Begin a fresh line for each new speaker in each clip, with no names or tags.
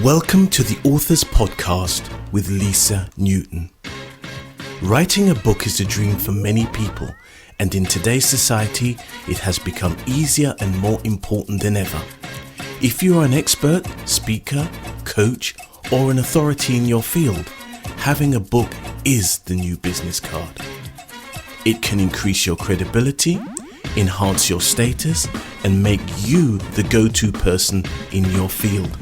Welcome to the Authors Podcast with Lisa Newton. Writing a book is a dream for many people, and in today's society, it has become easier and more important than ever. If you are an expert, speaker, coach, or an authority in your field, having a book is the new business card. It can increase your credibility, enhance your status, and make you the go-to person in your field,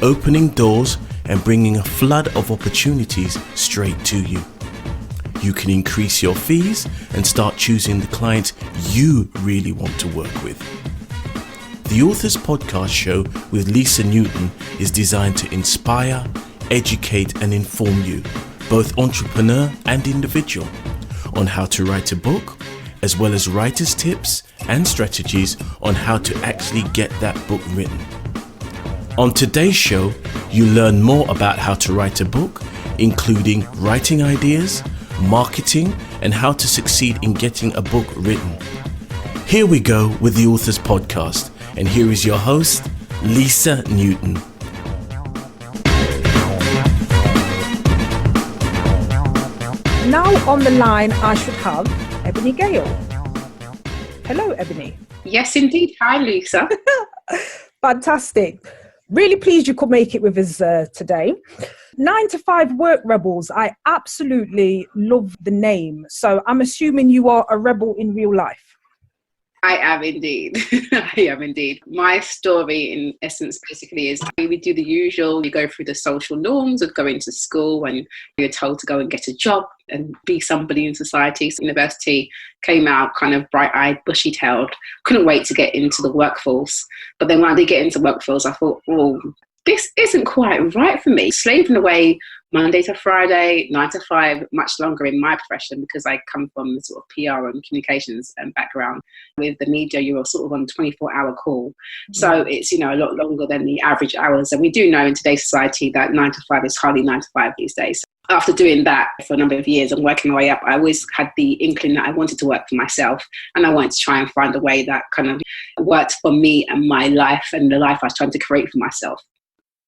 opening doors and bringing a flood of opportunities straight to you. You can increase your fees and start choosing the clients you really want to work with. The Authors Podcast show with Lisa Newton is designed to inspire, educate and inform you, both entrepreneur and individual, on how to write a book, as well as writer's tips and strategies on how to actually get that book written. On today's show, you learn more about how to write a book, including writing ideas, marketing, and how to succeed in getting a book written. Here we go with the Authors Podcast, and here is your host, Lisa Newton.
Now on the line, I should have Ebony Gayle. Hello, Ebony.
Yes, indeed. Hi, Lisa.
Fantastic. Really pleased you could make it with us today. 9 to 5 Work Rebels. I absolutely love the name. So I'm assuming you are a rebel in real life.
I am indeed. I am indeed. My story, in essence, basically is we do the usual. You go through the social norms of going to school and you're told to go and get a job and be somebody in society. So university, came out kind of bright-eyed, bushy-tailed. Couldn't wait to get into the workforce. But then when I did get into the workforce, I thought, oh, this isn't quite right for me. Slaving away Monday to Friday, 9 to 5, much longer in my profession because I come from the sort of PR and communications background. With the media, you're sort of on a 24-hour call. Mm-hmm. So it's, a lot longer than the average hours. And we do know in today's society that 9 to 5 is hardly 9 to 5 these days. After doing that for a number of years and working my way up, I always had the inkling that I wanted to work for myself. And I wanted to try and find a way that kind of worked for me and my life and the life I was trying to create for myself.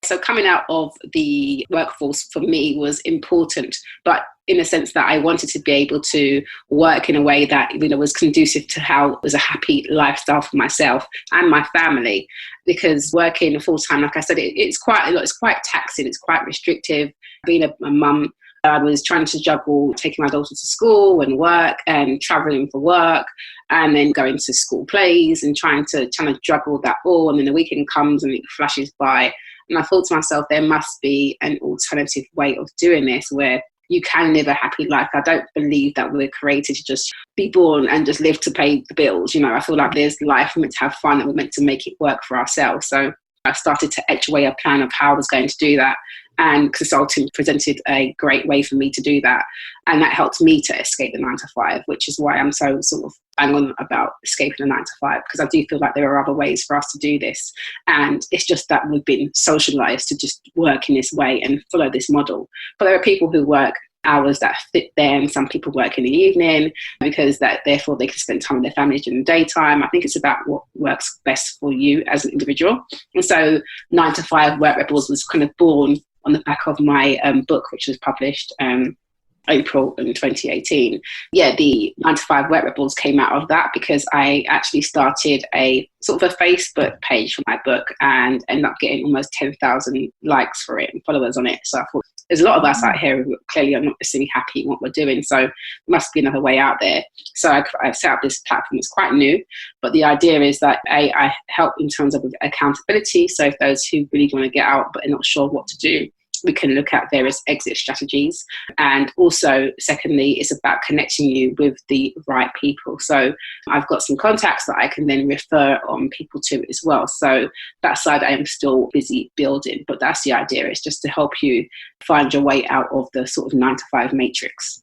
So coming out of the workforce for me was important, but in a sense that I wanted to be able to work in a way that was conducive to how it was a happy lifestyle for myself and my family. Because working full time, like I said, it's quite a lot. It's quite taxing. It's quite restrictive. Being a mum, I was trying to juggle taking my daughter to school and work and traveling for work and then going to school plays and trying to juggle that all. And then the weekend comes and it flashes by. And I thought to myself, there must be an alternative way of doing this where you can live a happy life. I don't believe that we're created to just be born and just live to pay the bills. I feel like there's life, we're meant to have fun and we're meant to make it work for ourselves. So I started to etch away a plan of how I was going to do that. And consulting presented a great way for me to do that. And that helped me to escape the 9 to 5, which is why I'm so sort of bang on about escaping the 9 to 5, because I do feel like there are other ways for us to do this. And it's just that we've been socialized to just work in this way and follow this model. But there are people who work hours that fit them. Some people work in the evening because therefore they can spend time with their families during the daytime. I think it's about what works best for you as an individual. And so 9 to 5 Work Rebels was kind of born on the back of my book, which was published April in 2018. Yeah, the 9 to 5 Work Rebels came out of that because I actually started a sort of a Facebook page for my book and ended up getting almost 10,000 likes for it and followers on it. So I thought, there's a lot of us out here who clearly are not necessarily happy in what we're doing, so there must be another way out there. So I set up this platform. It's quite new, but the idea is that I help in terms of accountability. So if those who really want to get out but are not sure what to do, we can look at various exit strategies. And also, secondly, it's about connecting you with the right people. So I've got some contacts that I can then refer on people to as well. So that side I am still busy building, but that's the idea. It's just to help you find your way out of the sort of 9 to 5 matrix.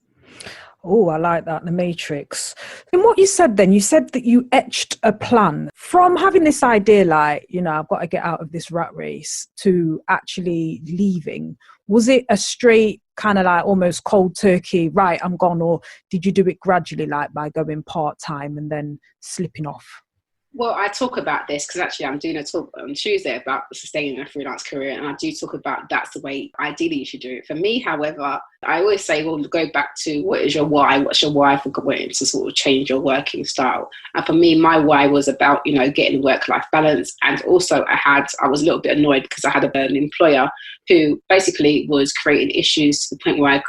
Oh, I like that, the matrix. And what you said then, you said that you etched a plan from having this idea like, I've got to get out of this rat race to actually leaving. Was it a straight kind of like almost cold turkey, right, I'm gone? Or did you do it gradually, like by going part-time and then slipping off?
Well, I talk about this because actually I'm doing a talk on Tuesday about sustaining a freelance career, and I do talk about that's the way ideally you should do it. For me, however, I always say, well, go back to what is your why? What's your why for wanting to sort of change your working style? And for me, my why was about, getting work-life balance. And also I was a little bit annoyed because I had an employer who basically was creating issues to the point where I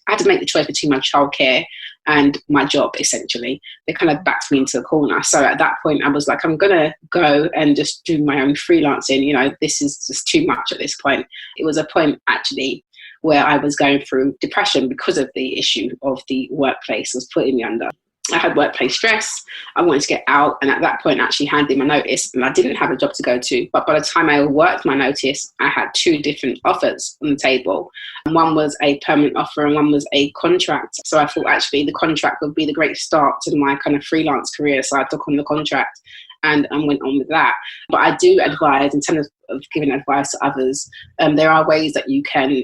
had to make the choice between my childcare and my job, essentially. They kind of backed me into the corner. So at that point, I was like, I'm going to go and just do my own freelancing. This is just too much at this point. It was a point, actually, where I was going through depression because of the issue of the workplace was putting me under. I had workplace stress. I wanted to get out. And at that point, I actually handed in my notice, and I didn't have a job to go to. But by the time I worked my notice, I had 2 different offers on the table. And one was a permanent offer and one was a contract. So I thought actually the contract would be the great start to my kind of freelance career. So I took on the contract and went on with that. But I do advise, in terms of giving advice to others, there are ways that you can,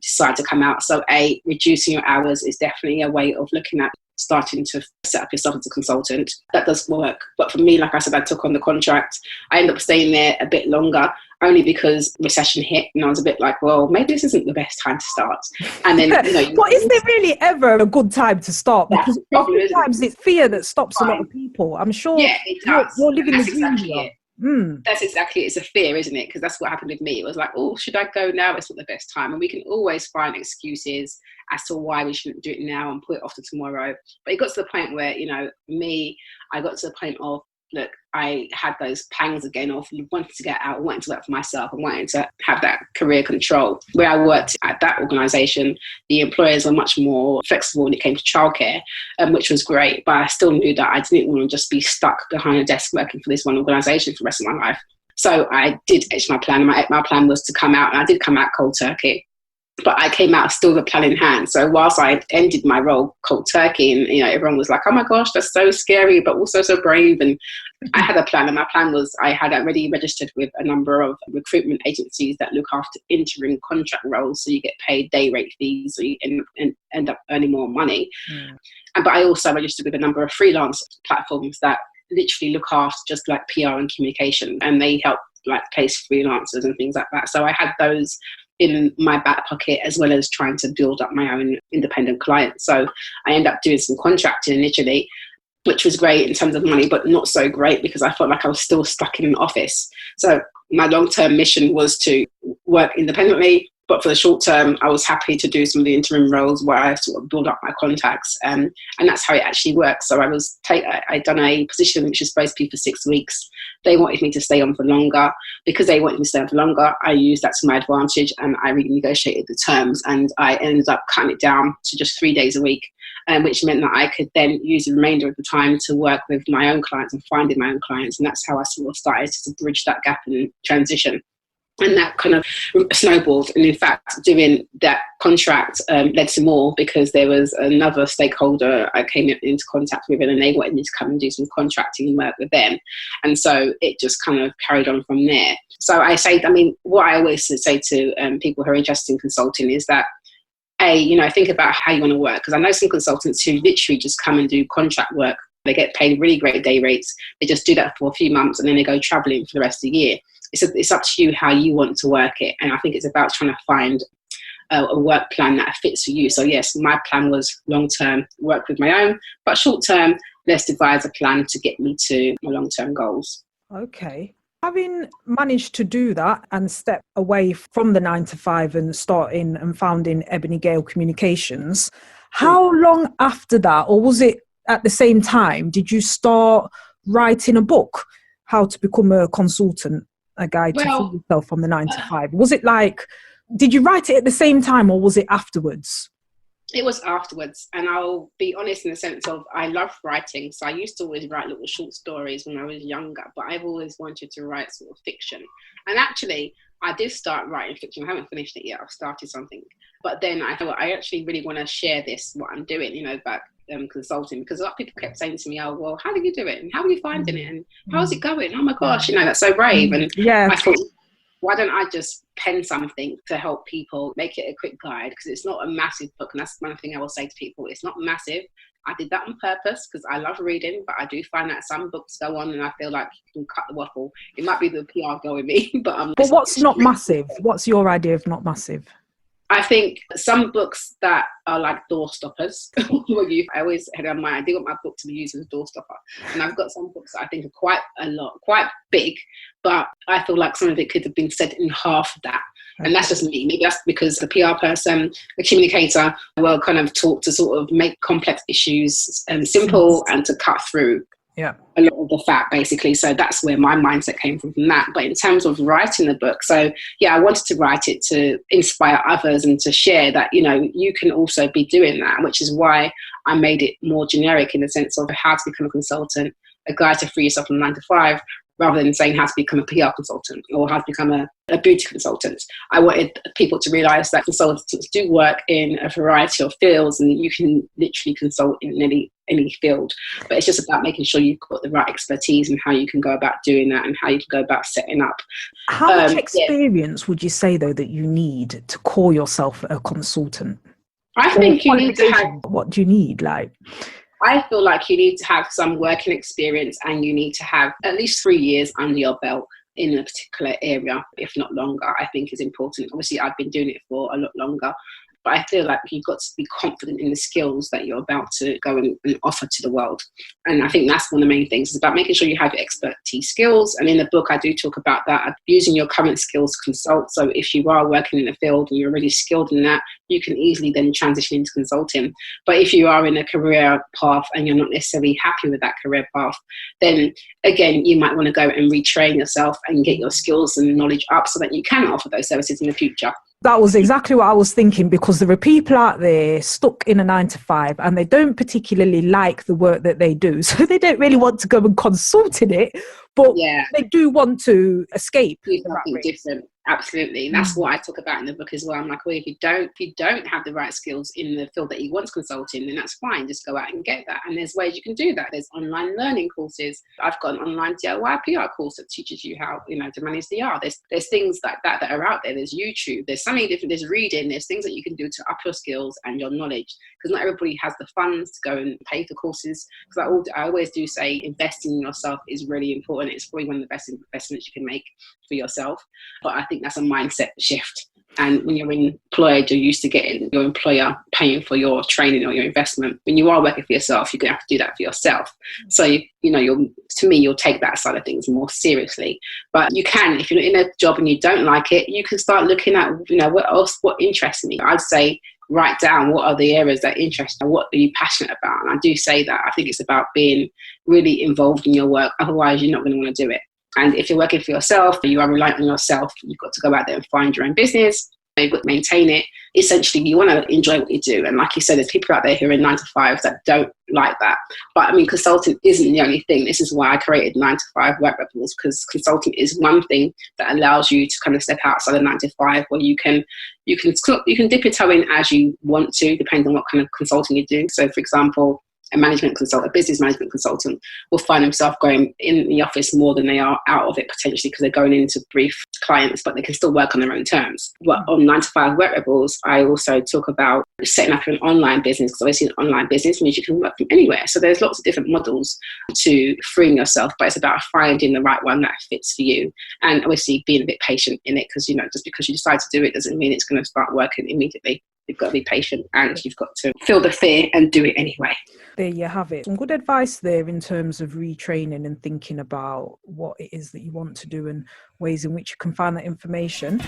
decide to come out. So reducing your hours is definitely a way of looking at starting to set up yourself as a consultant. That does work. But for me, like I said, I took on the contract. I ended up staying there a bit longer, only because recession hit, and I was a bit like, well, maybe this isn't the best time to start. And then,
But is there really ever a good time to start? Because sometimes it's fear that stops a lot of people. I'm sure you're living the dream here.
That's exactly it. It's a fear, isn't it? Because that's what happened with me. It was like, oh, should I go now? It's not the best time. And we can always find excuses as to why we shouldn't do it now and put it off to tomorrow. But it got to the point where, I got to the point of, look, I had those pangs again of wanting to get out, wanting to work for myself, and wanting to have that career control. Where I worked at that organisation, the employers were much more flexible when it came to childcare, which was great. But I still knew that I didn't want to just be stuck behind a desk working for this one organisation for the rest of my life. So I did etch my plan. My plan was to come out, and I did come out cold turkey. But I came out still with a plan in hand. So whilst I ended my role cold turkey, and everyone was like, "Oh my gosh, that's so scary," but also so brave. And I had a plan, and my plan was I had already registered with a number of recruitment agencies that look after interim contract roles. So you get paid day rate fees, so you end up earning more money. But I also registered with a number of freelance platforms that literally look after just like PR and communication, and they help like place freelancers and things like that. So I had those in my back pocket, as well as trying to build up my own independent clients. So I ended up doing some contracting initially, which was great in terms of money, but not so great because I felt like I was still stuck in an office. So my long-term mission was to work independently, but for the short term, I was happy to do some of the interim roles where I sort of build up my contacts. And that's how it actually works. So I'd done a position which was supposed to be for 6 weeks. They wanted me to stay on for longer. Because they wanted me to stay on for longer, I used that to my advantage, and I renegotiated the terms, and I ended up cutting it down to just 3 days a week, which meant that I could then use the remainder of the time to work with my own clients and finding my own clients. And that's how I sort of started to bridge that gap and transition. And that kind of snowballed. And in fact, doing that contract led to more, because there was another stakeholder I came into contact with, and they wanted me to come and do some contracting work with them. And so it just kind of carried on from there. So what I always say to people who are interested in consulting is that, think about how you want to work. Because I know some consultants who literally just come and do contract work. They get paid really great day rates. They just do that for a few months, and then they go traveling for the rest of the year. It's up to you how you want to work it. And I think it's about trying to find a work plan that fits for you. So yes, my plan was long-term, work with my own, but short-term, let's devise a plan to get me to my long-term goals.
Okay. Having managed to do that and step away from the 9 to 5 and starting and founding Ebony Gayle Communications, how long after that, or was it at the same time, did you start writing a book, How to Become a Consultant? A guide to free yourself from the 9 to 5. Was it like, did you write it at the same time, or was it afterwards?
It was afterwards. And I'll be honest in the sense of I love writing. So I used to always write little short stories when I was younger, but I've always wanted to write sort of fiction. And actually, I did start writing fiction. I haven't finished it yet. I've started something. But then I thought, I actually really want to share what I'm doing, about consulting, because a lot of people kept saying to me, "Oh, well, how do you do it? And how are you finding it? And how's it going? Oh my gosh, that's so brave." And I thought, why don't I just pen something to help people, make it a quick guide? Because it's not a massive book, and that's one thing I will say to people. It's not massive, I did that on purpose because I love reading, but I do find that some books go on and I feel like you can cut the waffle. It might be the PR go with me, but
what's not massive? What's your idea of not massive?
I think some books that are like door stoppers. I always had on my, I do want my book to be used as a door stopper. And I've got some books that I think are quite big, but I feel like some of it could have been said in half of that. Okay. And that's just me. Maybe that's because the PR person, the communicator, will kind of talk to sort of make complex issues simple and to cut through.
Yeah,
a lot of the fat, basically. So that's where my mindset came from that. But in terms of writing the book, so yeah, I wanted to write it to inspire others and to share that, you know, you can also be doing that, which is why I made it more generic in the sense of how to become a consultant, a guide to free yourself from 9 to 5, rather than saying how to become a PR consultant or how to become a beauty consultant. I wanted people to realise that consultants do work in a variety of fields and you can literally consult in any field. But it's just about making sure you've got the right expertise and how you can go about doing that and how you can go about setting up.
How much experience would you say, though, that you need to call yourself a consultant?
I think you need to have...
What do you need, like?
I feel like you need to have some working experience and you need to have at least 3 years under your belt in a particular area, if not longer, I think is important. Obviously, I've been doing it for a lot longer, but I feel like you've got to be confident in the skills that you're about to go and offer to the world. And I think that's one of the main things. It's about making sure you have your expertise skills. And in the book, I do talk about that, using your current skills to consult. So if you are working in a field and you're really skilled in that, you can easily then transition into consulting. But if you are in a career path and you're not necessarily happy with that career path, then again, you might want to go and retrain yourself and get your skills and knowledge up so that you can offer those services in the future.
That was exactly what I was thinking, because there are people out there stuck in a 9 to 5 and they don't particularly like the work that they do. So they don't really want to go and consult in it, but they do want to escape.
Do something different. Absolutely. And that's what I talk about in the book as well. I'm like, well, if you don't have the right skills in the field that you want consulting, then that's fine. Just go out and get that. And there's ways you can do that. There's online learning courses. I've got an online DIY PR course that teaches you how, to manage the R. There's things like that are out there. There's YouTube. There's so many different, there's reading. There's things that you can do to up your skills and your knowledge, because not everybody has the funds to go and pay for courses. Because I always do say investing in yourself is really important. It's probably one of the best investments you can make for yourself. But I think that's a mindset shift. And when you're employed, you're used to getting your employer paying for your training or your investment. When you are working for yourself, you're going to have to do that for yourself. So, you'll take that side of things more seriously. But you can, if you're in a job and you don't like it, you can start looking at, what interests me. I'd say write down what are the areas that interest you, what are you passionate about. And I do say that. I think it's about being really involved in your work. Otherwise, you're not going to want to do it. And if you're working for yourself, you are reliant on yourself, you've got to go out there and find your own business. You've got to maintain it. Essentially, you want to enjoy what you do. And like you said, there's people out there who are in 9 to 5 that don't like that. But consulting isn't the only thing. This is why I created 9 to 5 work rebels, because consulting is one thing that allows you to kind of step outside of 9 to 5, where you can dip your toe in as you want to, depending on what kind of consulting you do. So, for example, a business management consultant will find themselves going in the office more than they are out of it, potentially, because they're going in to brief clients, but they can still work on their own terms. But on 9 to 5 work rebels, I also talk about setting up an online business, because obviously an online business means you can work from anywhere. So there's lots of different models to freeing yourself, but it's about finding the right one that fits for you. And obviously being a bit patient in it, because, just because you decide to do it doesn't mean it's going to start working immediately. You've got to be patient and you've got to feel the fear and do it anyway.
There you have it. Some good advice there in terms of retraining and thinking about what it is that you want to do and ways in which you can find that information.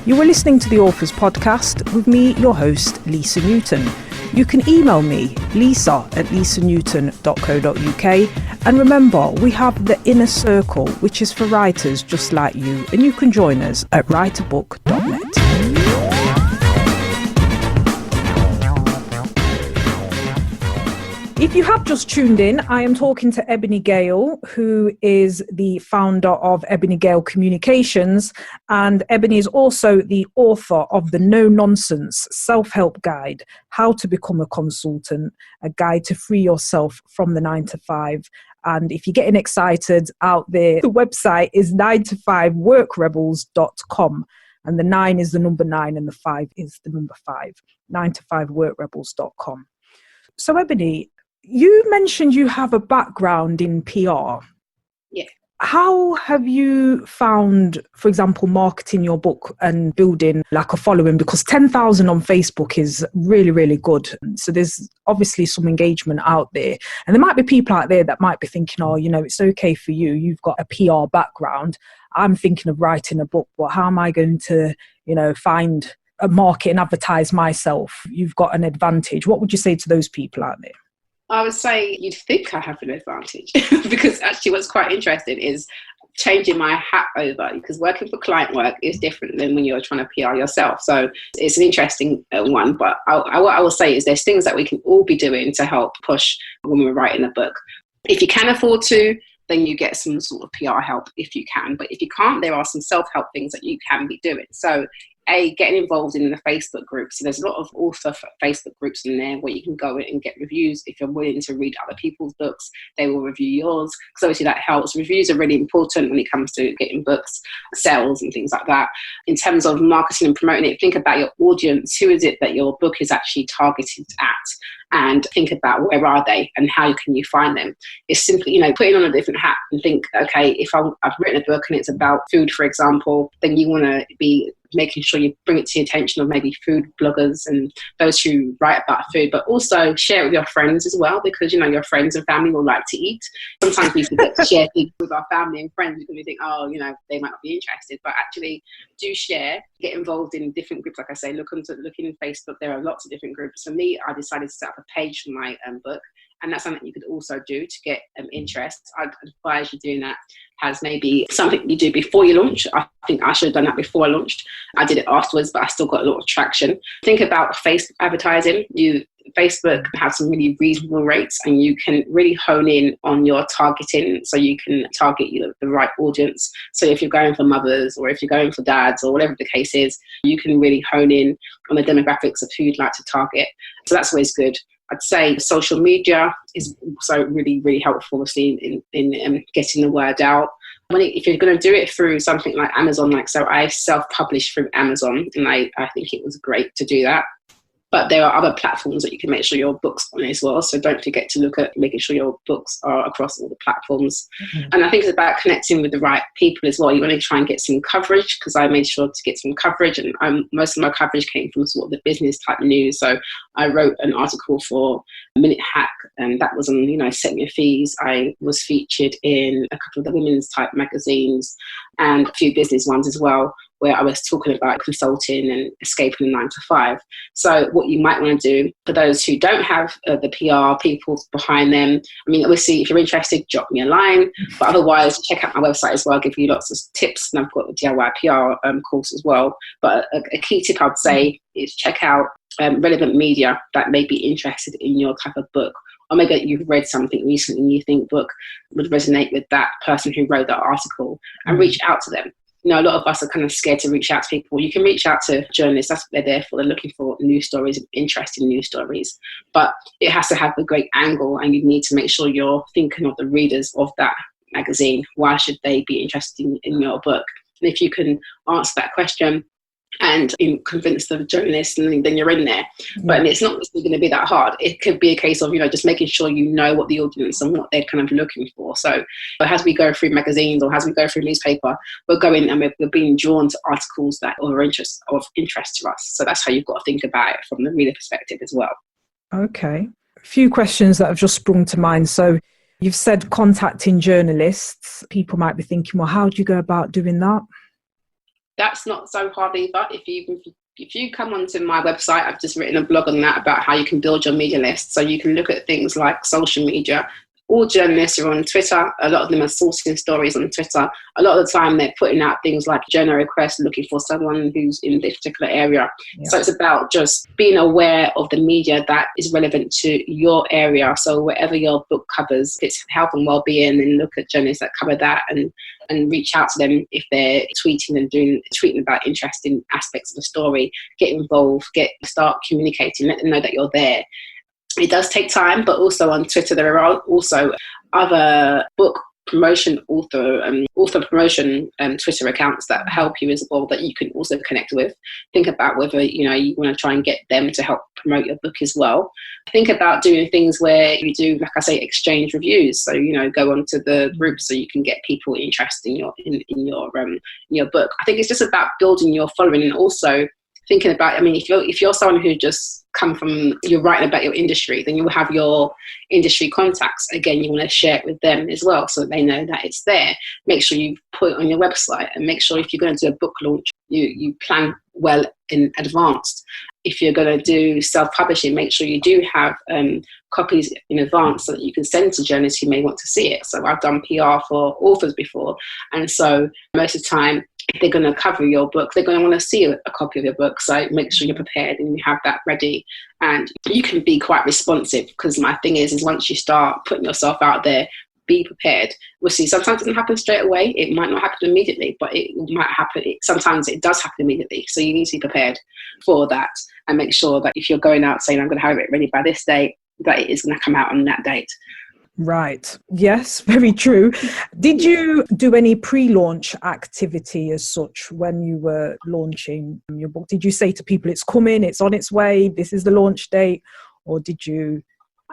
You were listening to the Authors Podcast with me, your host, Lisa Newton. You can email me, lisa@lisanewton.co.uk. And remember, we have the Inner Circle, which is for writers just like you, and you can join us at writeabook.net. If you have just tuned in, I am talking to Ebony Gayle, who is the founder of Ebony Gayle Communications, and Ebony is also the author of the No Nonsense Self-Help Guide, How to Become a Consultant, a guide to free yourself from the 9 to 5. And if you're getting excited out there, the website is 9to5workrebels.com. And the 9 is the number 9 and the 5 is the number 5. 9to5workrebels.com. So Ebony, you mentioned you have a background in PR.
Yeah.
How have you found, for example, marketing your book and building like a following? Because 10,000 on Facebook is really, really good. So there's obviously some engagement out there. And there might be people out there that might be thinking, oh, you know, it's okay for you. You've got a PR background. I'm thinking of writing a book, but how am I going to, you know, find a market and advertise myself? You've got an advantage. What would you say to those people out there?
I would say you'd think I have an advantage because actually what's quite interesting is changing my hat over, because working for client work is different than when you're trying to PR yourself. So it's an interesting one. But what I will say is there's things that we can all be doing to help push when we're writing a book. If you can afford to, then you get some sort of PR help if you can. But if you can't, there are some self-help things that you can be doing. So getting involved in the Facebook groups. So there's a lot of author Facebook groups in there where you can go in and get reviews. If you're willing to read other people's books, they will review yours, because obviously that helps. Reviews are really important when it comes to getting books, sales and things like that. In terms of marketing and promoting it, think about your audience. Who is it that your book is actually targeted at? And think about where are they and how can you find them. It's simply, you know, putting on a different hat and think, okay, if I've written a book and it's about food, for example, then you want to be making sure you bring it to the attention of maybe food bloggers and those who write about food, but also share it with your friends as well, because, you know, your friends and family will like to eat. Sometimes we forget to share things with our family and friends because we think, oh, you know, they might not be interested, but actually do share, get involved in different groups. Like I say, look in Facebook, there are lots of different groups. For me, I decided to set up a page for my book, and that's something you could also do to get interest. I'd advise you doing that as maybe something you do before you launch. I think I should have done that before I launched. I did it afterwards, but I still got a lot of traction. Think about Facebook advertising. Facebook has some really reasonable rates, and you can really hone in on your targeting, so you can target the right audience. So if you're going for mothers or if you're going for dads or whatever the case is, you can really hone in on the demographics of who you'd like to target. So that's always good. I'd say social media is also really, really helpful, obviously, in getting the word out. If you're going to do it through something like Amazon, so I self-published through Amazon, and I think it was great to do that. But there are other platforms that you can make sure your book's on as well. So don't forget to look at making sure your books are across all the platforms. Mm-hmm. And I think it's about connecting with the right people as well. You want to try and get some coverage, because I made sure to get some coverage, and most of my coverage came from sort of the business type news. So I wrote an article for Minute Hack, and that was on, Set Your Fees. I was featured in a couple of the women's type magazines and a few business ones as well, where I was talking about consulting and escaping the 9 to 5. So what you might want to do for those who don't have the PR people behind them, obviously, if you're interested, drop me a line. But otherwise, check out my website as well. I'll give you lots of tips, and I've got the DIY PR course as well. But a key tip I'd say is check out relevant media that may be interested in your type of book. Or maybe you've read something recently and you think book would resonate with that person who wrote that article, and reach out to them. A lot of us are kind of scared to reach out to people. You can reach out to journalists. That's what they're there for. They're looking for news stories, interesting news stories. But it has to have a great angle, and you need to make sure you're thinking of the readers of that magazine. Why should they be interested in your book? And if you can answer that question and convince the journalist, and then you're in there. Yeah. But it's not going to be that hard. It could be a case of, just making sure you know what the audience and what they're kind of looking for. So as we go through magazines or as we go through newspaper, we're going and we're being drawn to articles that are of interest to us. So that's how you've got to think about it from the reader perspective as well. Okay.
A few questions that have just sprung to mind. So you've said contacting journalists. People might be thinking, well, how do you go about doing that?
That's not so hard either. If you come onto my website, I've just written a blog on that about how you can build your media list. So you can look at things like social media. All journalists are on Twitter. A lot of them are sourcing stories on Twitter. A lot of the time they're putting out things like journal requests, looking for someone who's in this particular area. Yeah. So it's about just being aware of the media that is relevant to your area. So wherever your book covers, if it's health and well-being, then look at journalists that cover that and reach out to them if they're tweeting and tweeting about interesting aspects of the story. Get involved, start communicating, let them know that you're there. It does take time, but also on Twitter, there are also other book promotion author promotion Twitter accounts that help you as well, that you can also connect with. Think about whether you want to try and get them to help promote your book as well. Think about doing things where you do, like I say, exchange reviews. So go onto the group so you can get people interested in your book. I think it's just about building your following, and also thinking about, if you're someone who just you're writing about your industry, then you will have your industry contacts. Again, you want to share it with them as well so that they know that it's there. Make sure you put it on your website, and make sure if you're going to do a book launch, you plan well in advance. If you're going to do self-publishing, make sure you do have copies in advance so that you can send to journalists who may want to see it. So I've done PR for authors before, and so most of the time, if they're going to cover your book, they're going to want to see a copy of your book. So make sure you're prepared and you have that ready, and you can be quite responsive, because my thing is once you start putting yourself out there, be prepared. We'll see, sometimes it doesn't happen straight away. It might not happen immediately, but it might happen. Sometimes it does happen immediately. So you need to be prepared for that, and make sure that if you're going out saying, I'm going to have it ready by this date, that it is going to come out on that date.
Right. Yes, very true. Did you do any pre-launch activity as such when you were launching your book? Did you say to people, it's coming, it's on its way, this is the launch date? Or did you...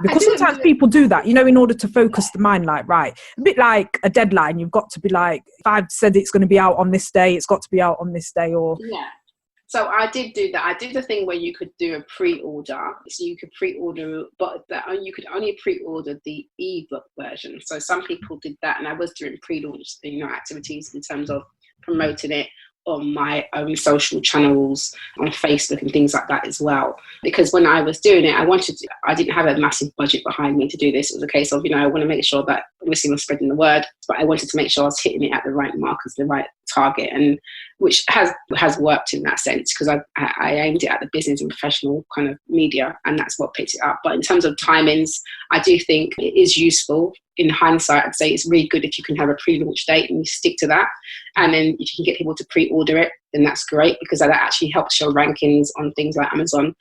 Because sometimes people do that, in order to focus the mind, like, right, a bit like a deadline. You've got to be like, if I've said it's going to be out on this day, it's got to be out on this day, or...
Yeah. So I did do that. I did the thing where you could do a pre-order. So you could pre-order, but you could only pre-order the ebook version. So some people did that, and I was doing pre-launch activities in terms of promoting it on my own social channels, on Facebook and things like that as well. Because when I was doing it, I didn't have a massive budget behind me to do this. It was a case of, I want to make sure that obviously I'm spreading the word, but I wanted to make sure I was hitting it at the right markers, the right target, and which has worked in that sense, because I aimed it at the business and professional kind of media, and that's what picked it up. But in terms of timings, I do think it is useful. In hindsight, I'd say it's really good if you can have a pre-launch date and you stick to that. And then if you can get people to pre-order it, then that's great, because that actually helps your rankings on things like Amazon.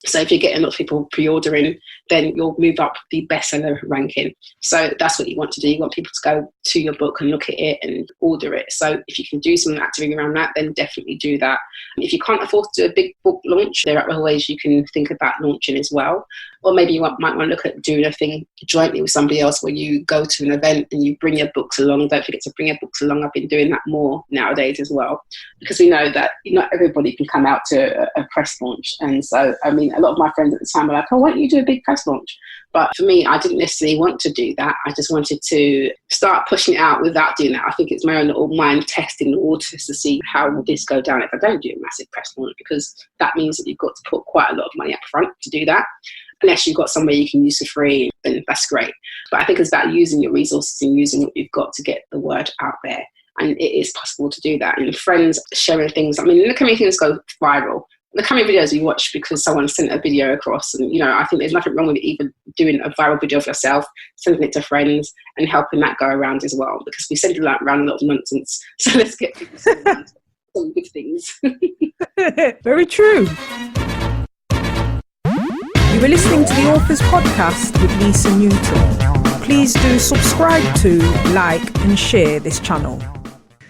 So if you're getting a lot of people pre-ordering, then you'll move up the bestseller ranking. So that's what you want to do. You want people to go to your book and look at it and order it. So if you can do some activity around that, then definitely do that. If you can't afford to do a big book launch, there are other ways you can think about launching as well. Or maybe you might want to look at doing a thing jointly with somebody else, where you go to an event and you bring your books along. Don't forget to bring your books along. I've been doing that more nowadays as well, because we know that not everybody can come out to a press launch. And so, a lot of my friends at the time were like, oh, why don't you do a big press launch? But for me, I didn't necessarily want to do that. I just wanted to start pushing it out without doing that. I think it's my own little mind testing the waters to see how will this go down if I don't do a massive press launch, because that means that you've got to put quite a lot of money up front to do that. Unless you've got somewhere you can use for free, then that's great. But I think it's about using your resources and using what you've got to get the word out there. And it is possible to do that. And friends sharing things. Look how many things go viral. Look how many videos you watch because someone sent a video across. And, I think there's nothing wrong with even doing a viral video of yourself, sending it to friends and helping that go around as well. Because we send around a lot of nonsense. So let's get people some good things.
Very true. You were listening to the Authors Podcast with Lisa Newton. Please do subscribe to, like and share this channel.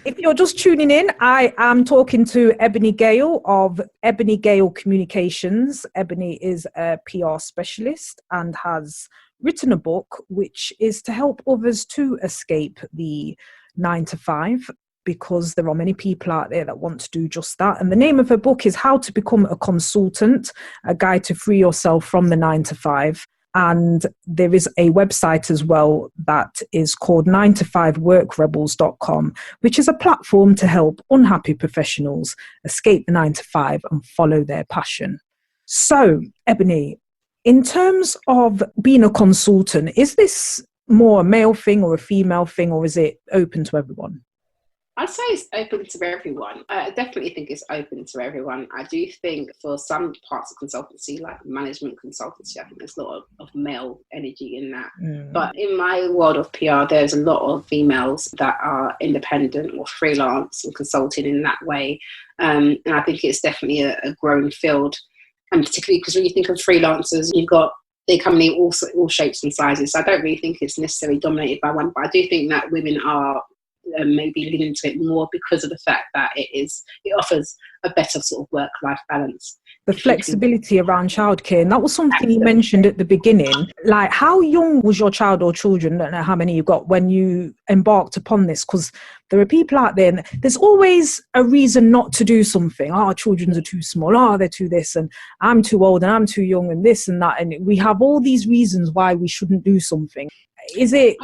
If you're just tuning in, I am talking to Ebony Gayle of Ebony Gayle Communications. Ebony is a PR specialist and has written a book which is to help others to escape the 9-to-5, because there are many people out there that want to do just that. And the name of her book is How to Become a Consultant, a guide to free yourself from the 9-to-5. And there is a website as well that is called 9to5workrebels.com, which is a platform to help unhappy professionals escape the 9-to-5 and follow their passion. So, Ebony, in terms of being a consultant, is this more a male thing or a female thing, or is it open to everyone?
I'd say it's open to everyone. I definitely think it's open to everyone. I do think for some parts of consultancy, like management consultancy, I think there's a lot of male energy in that. But in my world of PR, there's a lot of females that are independent or freelance and consulting in that way. And I think it's definitely a growing field. And particularly because when you think of freelancers, you've got they come in all shapes and sizes. So I don't really think it's necessarily dominated by one, but I do think that women are maybe leaning into it more because of the fact that it offers a better sort of work-life balance.
The flexibility around childcare, and that was something you mentioned at the beginning. Like, how young was your child or children, I don't know how many you got, when you embarked upon this? Because there are people out there, and there's always a reason not to do something. Oh, children are too small. Oh, they're too this, and I'm too old, and I'm too young, and this and that. And we have all these reasons why we shouldn't do something. Is it?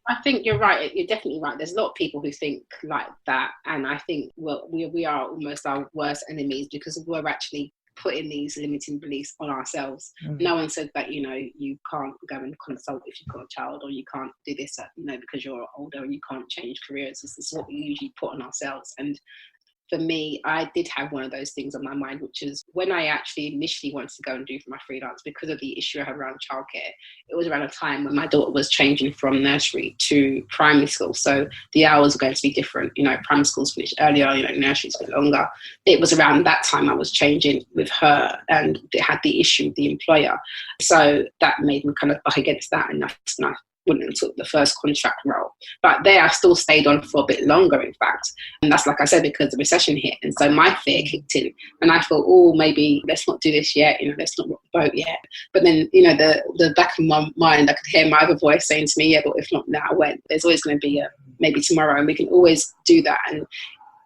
I think you're right. You're definitely right. There's a lot of people who think like that, and I think we are almost our worst enemies because we're actually putting these limiting beliefs on ourselves. No one said that, you can't go and consult if you've got a child, or you can't do this, because you're older, and you can't change careers. This is what we usually put on ourselves. And for me, I did have one of those things on my mind, which is when I actually initially wanted to go and do for my freelance, because of the issue I had around childcare. It was around a time when my daughter was changing from nursery to primary school. So the hours were going to be different. Primary school's finished earlier, nursery's a bit longer. It was around that time I was changing with her, and it had the issue with the employer. So that made me kind of buck against that, and that's nice. Wouldn't have took the first contract role, but there I still stayed on for a bit longer, in fact, and that's, like I said, because the recession hit, and so my fear kicked in, and I thought, oh, maybe let's not do this yet, let's not rock the boat yet. But then, the back of my mind, I could hear my other voice saying to me, yeah, but if not now, when? There's always going to be a maybe tomorrow, and we can always do that. And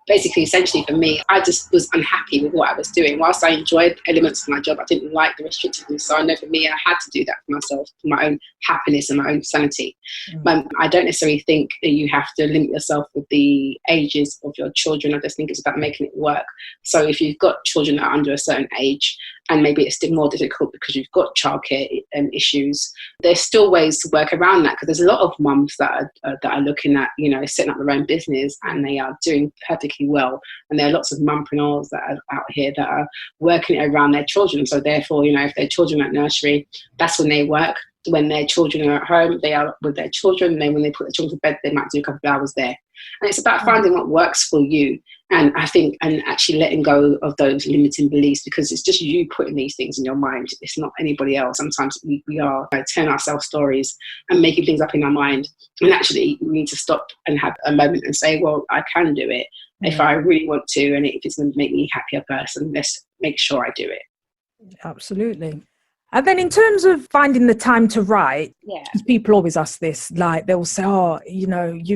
basically, essentially for me, I just was unhappy with what I was doing. Whilst I enjoyed elements of my job, I didn't like the restrictiveness. So I know for me, I had to do that for myself, for my own happiness and my own sanity. But I don't necessarily think that you have to limit yourself with the ages of your children. I just think it's about making it work. So if you've got children that are under a certain age, and maybe it's still more difficult because you've got childcare issues, there's still ways to work around that, because there's a lot of mums that are looking at, setting up their own business, and they are doing perfectly well. And there are lots of mumpreneurs that are out here that are working it around their children. So therefore, if their children are at nursery, that's when they work. When their children are at home, they are with their children. Then when they put their children to bed, they might do a couple of hours there. And it's about finding what works for you. And I think, and actually letting go of those limiting beliefs, because it's just you putting these things in your mind. It's not anybody else. Sometimes we are telling ourselves stories and making things up in our mind. And actually, we need to stop and have a moment and say, well, I can do it if I really want to. And if it's going to make me a happier person, let's make sure I do it.
Absolutely. And then in terms of finding the time to write, because people always ask this, like they'll say, oh, you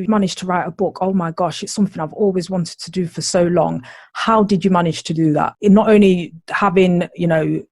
managed to write a book. Oh my gosh, it's something I've always wanted to do for so long. How did you manage to do that? In not only having,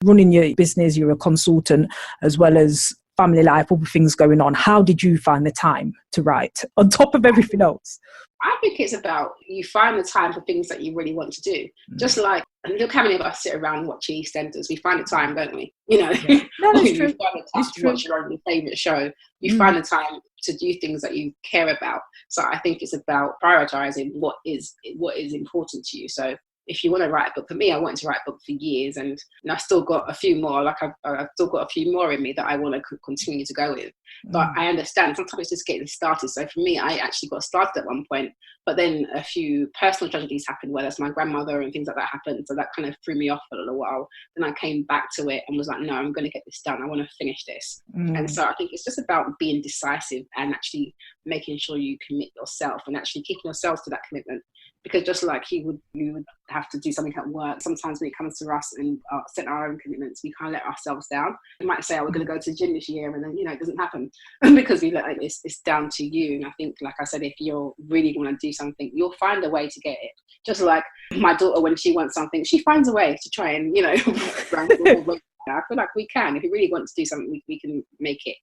running your business, you're a consultant, as well as family life, all the things going on. How did you find the time to write on top of everything else?
I think it's about you find the time for things that you really want to do. Just like, look how many of us sit around and watch EastEnders. We find the time, don't we?
No, that's true.
You find the time to watch your own favourite show. You find the time to do things that you care about. So I think it's about prioritising what is important to you. So if you want to write a book, for me, I wanted to write a book for years, and I've still got a few more. Like I've still got a few more in me that I want to continue to go with. But I understand sometimes it's just getting started. So for me, I actually got started at one point, but then a few personal tragedies happened, whether it's my grandmother and things like that happened. So that kind of threw me off for a little while. Then I came back to it and was like, no, I'm going to get this done. I want to finish this. And so I think it's just about being decisive and actually making sure you commit yourself and actually keeping yourself to that commitment. Because just like you would have to do something at work, sometimes when it comes to us and set our own commitments, we kind of let ourselves down. We might say, oh, we're going to go to the gym this year, and then, it doesn't happen because we let it's down to you. And I think, like I said, if you're really going to do something, you'll find a way to get it. Just like my daughter, when she wants something, she finds a way to try and, I feel like we can. If we really want to do something, we can make it.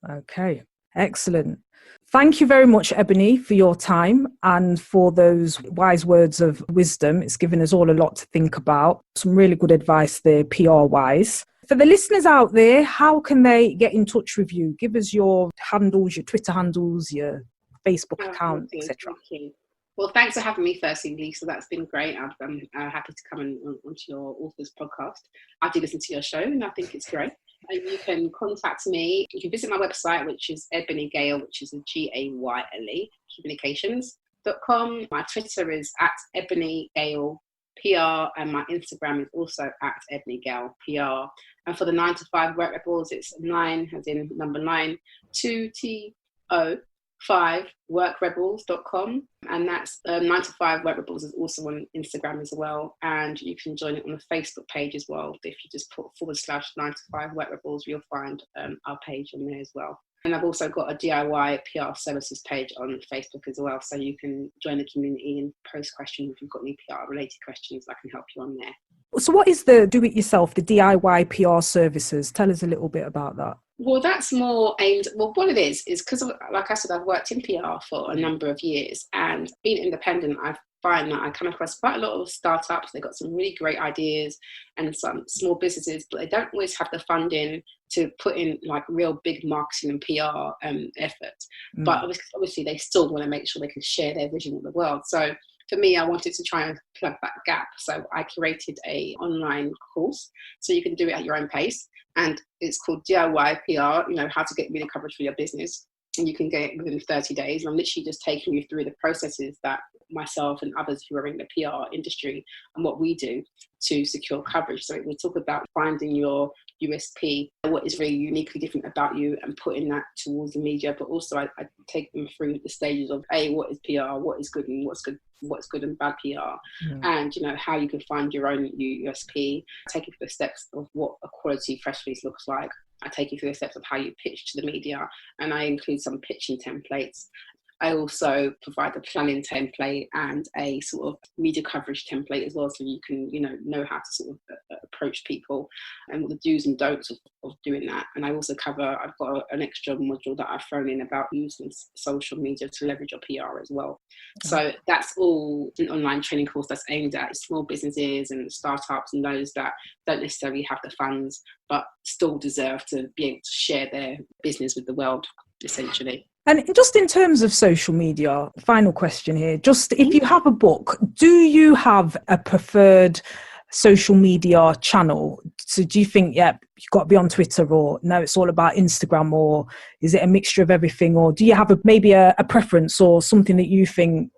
Okay, excellent. Thank you very much, Ebony, for your time and for those wise words of wisdom. It's given us all a lot to think about. Some really good advice there, PR-wise. For the listeners out there, how can they get in touch with you? Give us your handles, your Twitter handles, your Facebook account, etc.
Well, thanks for having me firstly, Lisa. That's been great. I'm happy to come onto your author's podcast. I do listen to your show and I think it's great. And you can contact me. You can visit my website, which is Ebony Gayle, which is a Gayle, Communications.com. My Twitter is at Ebony Gayle PR, and my Instagram is also at Ebony Gayle PR. And for the 9 to 5 Work Rebels, it's 9 as in number 9, 2TO5 workrebels.com, and that's 9 to 5 Work Rebels is also on Instagram as well, and you can join it on the Facebook page as well. If you just put /9 to 5 Work Rebels, you'll find our page on there as well. And I've also got a DIY PR services page on Facebook as well, so you can join the community and post questions if you've got any PR related questions. I can help you on there.
So what is the do-it-yourself, the DIY PR services? Tell us a little bit about that.
Well, that's more aimed, well, what it is because, like I said, I've worked in PR for a number of years, and being independent, I find that I come across quite a lot of startups. They've got some really great ideas and some small businesses, but they don't always have the funding to put in like real big marketing and PR effort. But obviously they still want to make sure they can share their vision with the world. So for me, I wanted to try and plug that gap. So I curated a online course, so you can do it at your own pace. And it's called DIY PR, how to get media coverage for your business. And you can get it within 30 days. And I'm literally just taking you through the processes that myself and others who are in the PR industry and what we do to secure coverage. So we talk about finding your USP, what is really uniquely different about you, and putting that towards the media. But also I take them through the stages of what is PR, what is good and what's good and bad PR, and how you can find your own USP. Take you through the steps of what a quality press release looks like. I take you through the steps of how you pitch to the media, and I include some pitching templates. I also provide a planning template and a sort of media coverage template as well, so you can, know how to sort of approach people and what the do's and don'ts of doing that. And I also I've got an extra module that I've thrown in about using social media to leverage your PR as well. So that's all an online training course that's aimed at small businesses and startups and those that don't necessarily have the funds, but still deserve to be able to share their business with the world, essentially.
And just in terms of social media, final question here, just if you have a book, do you have a preferred social media channel? So do you think, you've got to be on Twitter, or no, it's all about Instagram, or is it a mixture of everything? Or do you have maybe a preference or something that you think,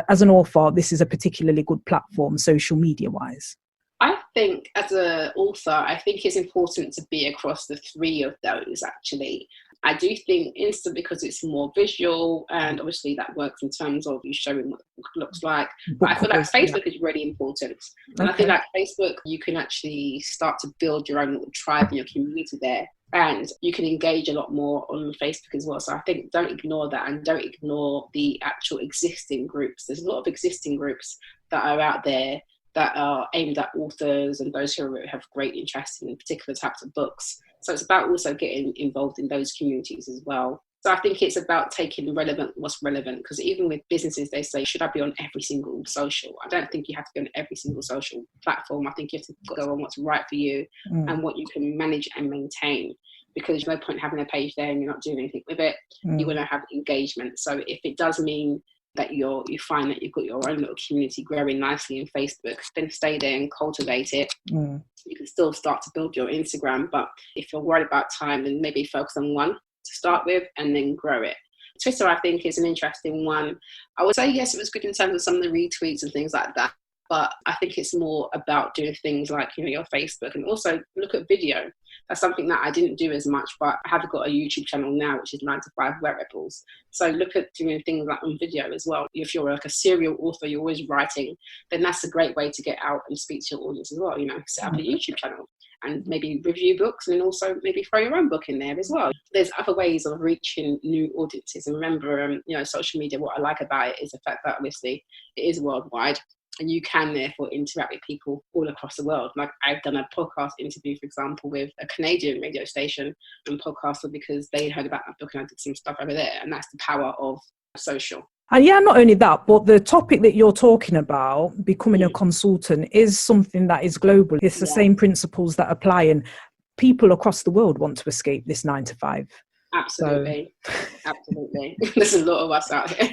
as an author, this is a particularly good platform social media wise?
I think as an author, I think it's important to be across the three of those, actually. I do think Insta, because it's more visual, and obviously that works in terms of you showing what the book looks like. But I feel like Facebook is really important. And I feel like Facebook, you can actually start to build your own little tribe and your community there. And you can engage a lot more on Facebook as well. So I think don't ignore that, and don't ignore the actual existing groups. There's a lot of existing groups that are out there that are aimed at authors and those who have great interest in particular types of books. So it's about also getting involved in those communities as well. So I think it's about taking what's relevant, because even with businesses, they say, should I be on every single social? I don't think you have to be on every single social platform. I think you have to go on what's right for you and what you can manage and maintain, because there's no point having a page there and you're not doing anything with it. You want to have engagement. So if it does mean that you find that you've got your own little community growing nicely in Facebook, then stay there and cultivate it. You can still start to build your Instagram, but if you're worried about time, then maybe focus on one to start with and then grow it. Twitter, I think, is an interesting one. I would say, yes, it was good in terms of some of the retweets and things like that, but I think it's more about doing things like, your Facebook, and also look at video. That's something that I didn't do as much, but I have got a YouTube channel now, which is 9 to 5 Work Rebels. So look at doing things like on video as well. If you're like a serial author, you're always writing, then that's a great way to get out and speak to your audience as well. Set up a YouTube channel and maybe review books, and then also maybe throw your own book in there as well. There's other ways of reaching new audiences. And remember, social media, what I like about it is the fact that obviously it is worldwide. And you can therefore interact with people all across the world. Like I've done a podcast interview, for example, with a Canadian radio station and podcaster, because they heard about my book and I did some stuff over there. And that's the power of social.
And not only that, but the topic that you're talking about, becoming a consultant, is something that is global. It's the same principles that apply, and people across the world want to escape this 9 to 5.
Absolutely. Absolutely. There's a lot of us out here.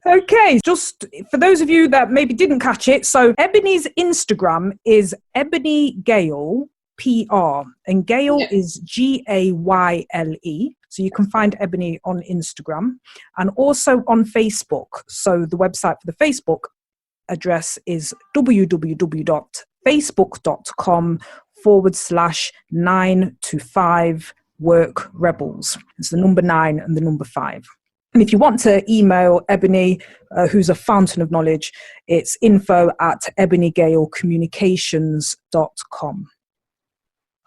Okay, just for those of you that maybe didn't catch it, so Ebony's Instagram is Ebony Gayle PR, and Gayle is Gayle. So you can find Ebony on Instagram and also on Facebook. So the website for the Facebook, address is www.facebook.com/9to5workrebels. It's the number 9 and the number 5. And if you want to email Ebony, who's a fountain of knowledge, it's info@ebonygaylecommunications.com.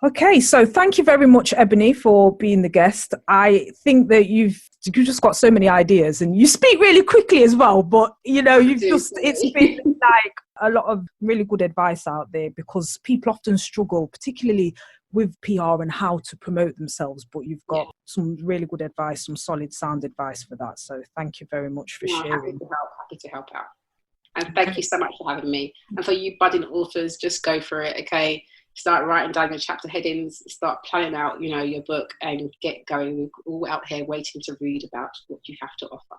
Okay, so thank you very much, Ebony, for being the guest. I think that you've just got so many ideas, and you speak really quickly as well, but it's been like a lot of really good advice out there, because people often struggle, particularly with PR and how to promote themselves, but you've got some really good advice, some solid sound advice for that. So thank you very much for sharing.
Happy to help out. And thank you so much for having me. And for you budding authors, just go for it, okay? Start writing down your chapter headings, start planning out, your book, and get going. We're all out here waiting to read about what you have to offer.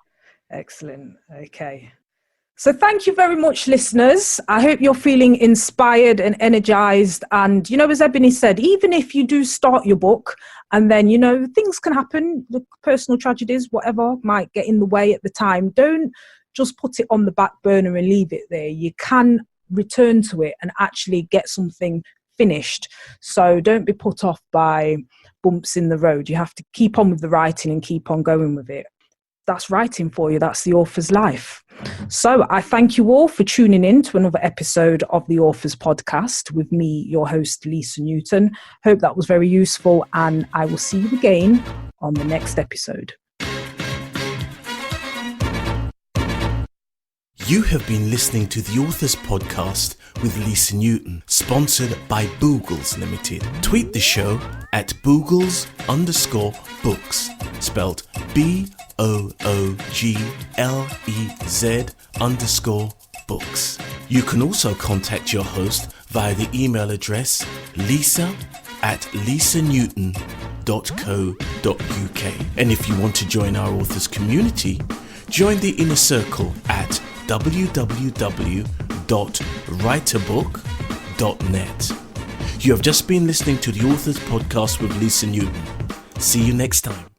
Excellent. Okay. So thank you very much, listeners. I hope you're feeling inspired and energized. And, as Ebony said, even if you do start your book and then, things can happen, the personal tragedies, whatever might get in the way at the time, don't just put it on the back burner and leave it there. You can return to it and actually get something finished. So don't be put off by bumps in the road. You have to keep on with the writing and keep on going with it. That's writing for you. That's the author's life. So I thank you all for tuning in to another episode of the Authors Podcast with me, your host, Lisa Newton. Hope that was very useful, and I will see you again on the next episode.
You have been listening to the Authors Podcast with Lisa Newton, sponsored by Boogles Limited. Tweet the show at Boogles_books, spelled BOOGLEZ_books. You can also contact your host via the email address lisa@lisanewton.co.uk. And if you want to join our authors community, join the inner circle at www.writeabook.net. You have just been listening to the Authors Podcast with Lisa Newton. See you next time.